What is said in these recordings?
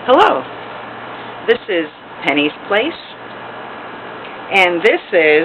Hello, this is Penny's Place, and this is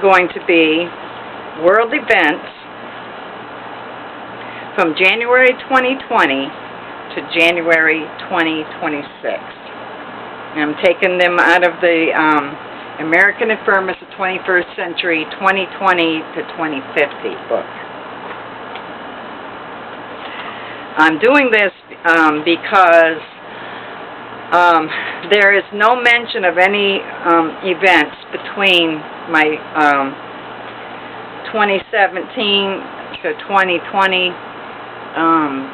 going to be world events from January 2020 to January 2026. I'm taking them out of the American Affirmers of 21st Century 2020 to 2050 book. I'm doing this because there is no mention of any events between my 2017 to 2020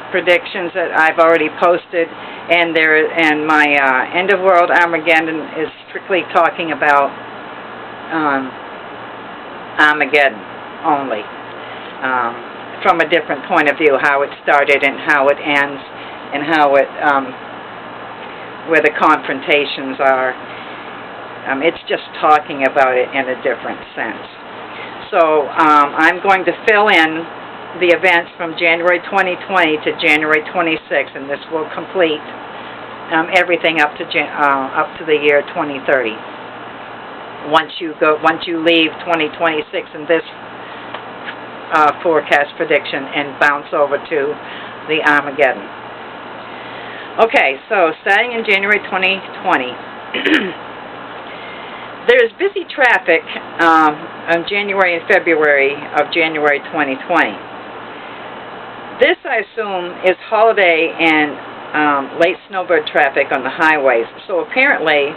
predictions that I've already posted, and my End of World Armageddon is strictly talking about Armageddon only. From a different point of view, how it started and how it ends, and how it, where the confrontations are. It's just talking about it in a different sense. So I'm going to fill in the events from January 2020 to January 26, and this will complete everything up to the year 2030. Once you leave 2026 in this forecast prediction and bounce over to the Armageddon. Okay, so starting in January 2020, there's busy traffic on January and February of January 2020. This, I assume, is holiday and late snowbird traffic on the highways. So apparently,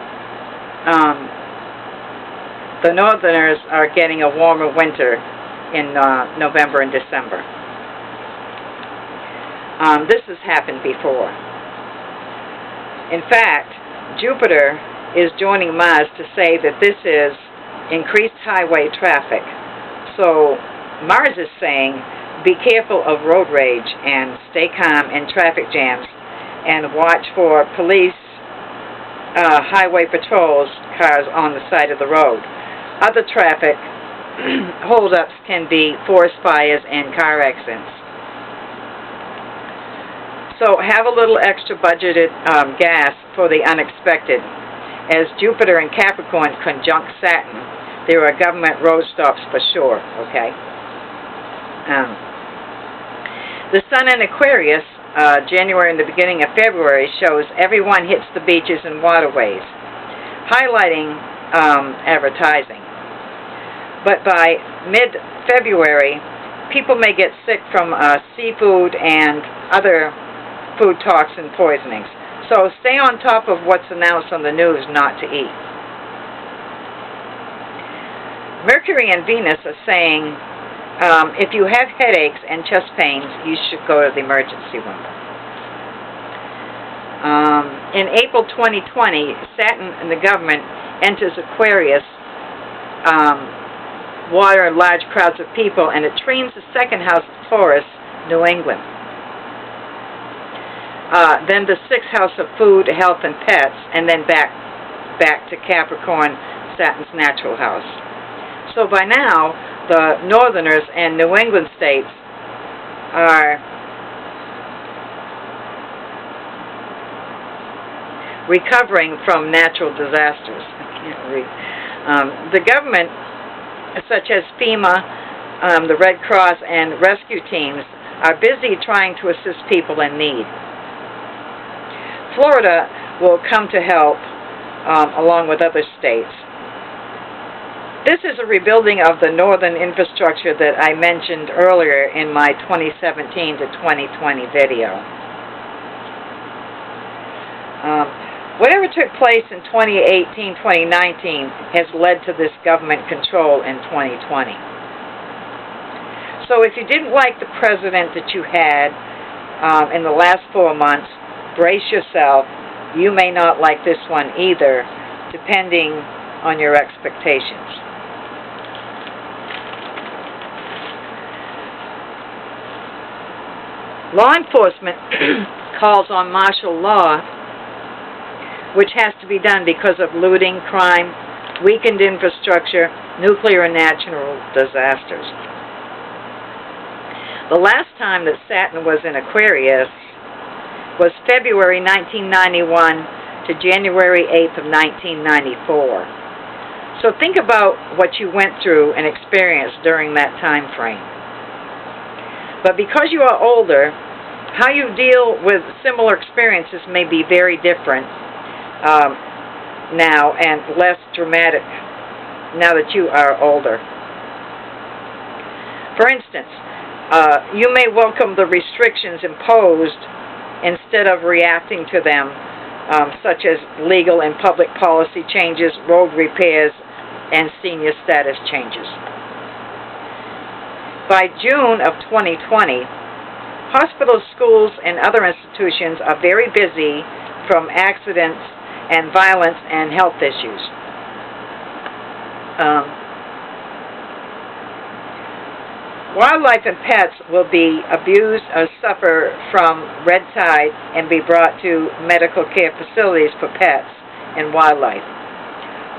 the Northerners are getting a warmer winter in November and December. This has happened before. In fact, Jupiter is joining Mars to say that this is increased highway traffic. So Mars is saying, be careful of road rage and stay calm in traffic jams, and watch for police highway patrols cars on the side of the road. Other traffic holdups can be forest fires and car accidents. So have a little extra budgeted gas for the unexpected. As Jupiter and Capricorn conjunct Saturn, there are government road stops for sure, okay? The Sun in Aquarius, January and the beginning of February, shows everyone hits the beaches and waterways, highlighting advertising. But by mid-February, people may get sick from seafood and other food toxin poisonings. So stay on top of what's announced on the news not to eat. Mercury and Venus are saying if you have headaches and chest pains, you should go to the emergency room. In April 2020, Saturn and the government enters Aquarius, water and large crowds of people, and it trines the second house of Taurus, New England. Then the sixth house of food, health, and pets, and then back to Capricorn, Saturn's natural house. So by now, the Northerners and New England states are recovering from natural disasters. I can't read. The government, such as FEMA, the Red Cross, and rescue teams, are busy trying to assist people in need. Florida will come to help, along with other states. This is a rebuilding of the northern infrastructure that I mentioned earlier in my 2017 to 2020 video. Whatever took place in 2018-2019 has led to this government control in 2020. So if you didn't like the president that you had in the last 4 months, brace yourself. You may not like this one either, depending on your expectations. Law enforcement calls on martial law, which has to be done because of looting, crime, weakened infrastructure, nuclear and natural disasters. The last time that Saturn was in Aquarius, was February 1991 to January 8th of 1994. So think about what you went through and experienced during that time frame. But because you are older, how you deal with similar experiences may be very different now and less dramatic now that you are older. For instance, you may welcome the restrictions imposed instead of reacting to them, such as legal and public policy changes, road repairs, and senior status changes. By June of 2020, hospitals, schools, and other institutions are very busy from accidents and violence and health issues. Wildlife and pets will be abused or suffer from red tide and be brought to medical care facilities for pets and wildlife.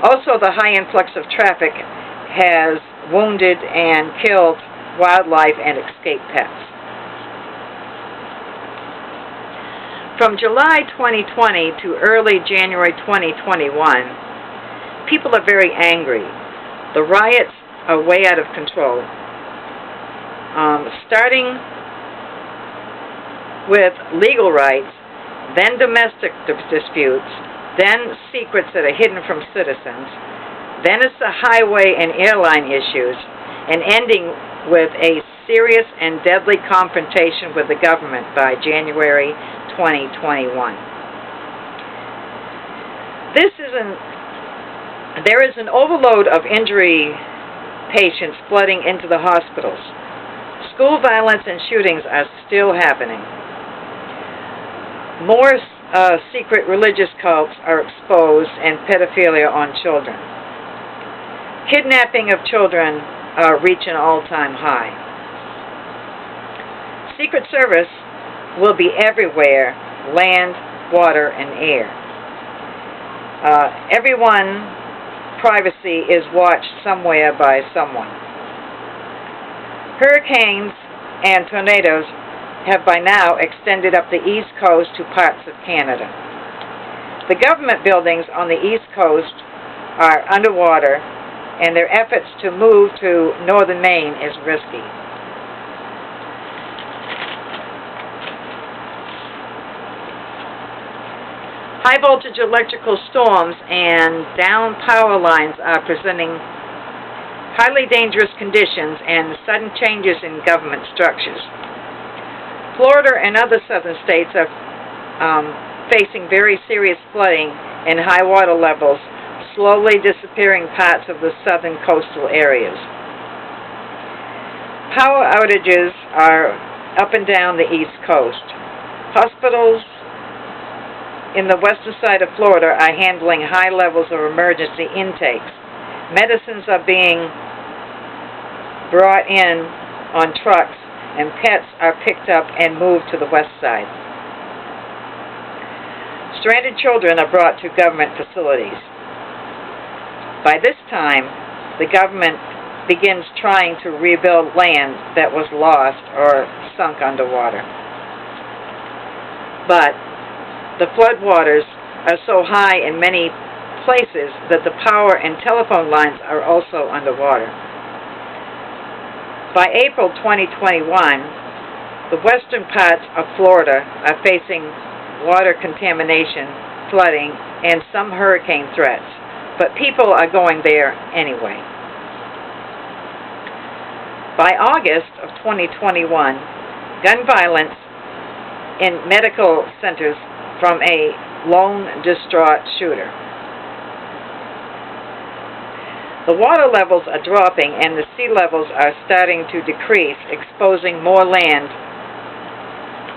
Also, the high influx of traffic has wounded and killed wildlife and escaped pets. From July 2020 to early January 2021, people are very angry. The riots are way out of control. Starting with legal rights, then domestic disputes, then secrets that are hidden from citizens, then it's the highway and airline issues, and ending with a serious and deadly confrontation with the government by January 2021. There is an overload of injury patients flooding into the hospitals. School violence and shootings are still happening. More secret religious cults are exposed and pedophilia on children. Kidnapping of children reach an all-time high. Secret Service will be everywhere, land, water, and air. Everyone's privacy is watched somewhere by someone. Hurricanes and tornadoes have by now extended up the East Coast to parts of Canada. The government buildings on the East Coast are underwater, and their efforts to move to northern Maine is risky. High voltage electrical storms and down power lines are presenting highly dangerous conditions and sudden changes in government structures. Florida and other southern states are facing very serious flooding and high water levels, slowly disappearing parts of the southern coastal areas. Power outages are up and down the East Coast. Hospitals in the western side of Florida are handling high levels of emergency intakes. Medicines are being brought in on trucks, and pets are picked up and moved to the west side. Stranded children are brought to government facilities. By this time, the government begins trying to rebuild land that was lost or sunk underwater. But the floodwaters are so high in many places that the power and telephone lines are also underwater. By April 2021, the western parts of Florida are facing water contamination, flooding, and some hurricane threats, but people are going there anyway. By August of 2021, gun violence in medical centers from a lone distraught shooter. The water levels are dropping and the sea levels are starting to decrease, exposing more land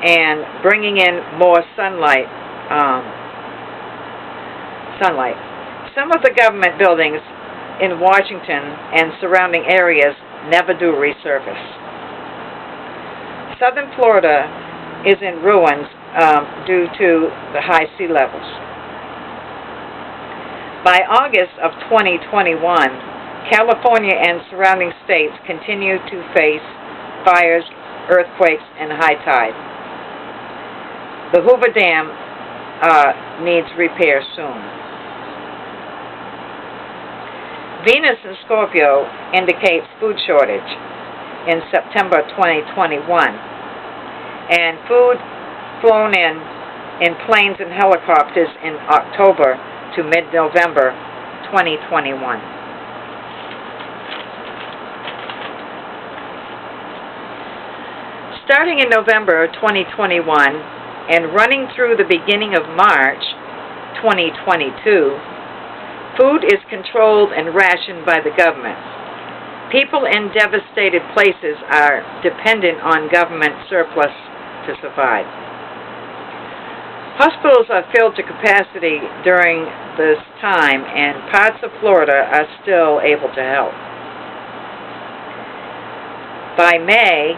and bringing in more sunlight. Some of the government buildings in Washington and surrounding areas never do resurface. Southern Florida is in ruins due to the high sea levels. By August of 2021, California and surrounding states continue to face fires, earthquakes, and high tide. The Hoover Dam needs repair soon. Venus in Scorpio indicates food shortage in September 2021, and food flown in planes and helicopters in October to mid-November 2021. Starting in November 2021 and running through the beginning of March 2022, food is controlled and rationed by the government. People in devastated places are dependent on government surplus to survive. Hospitals are filled to capacity during this time, and parts of Florida are still able to help. By May,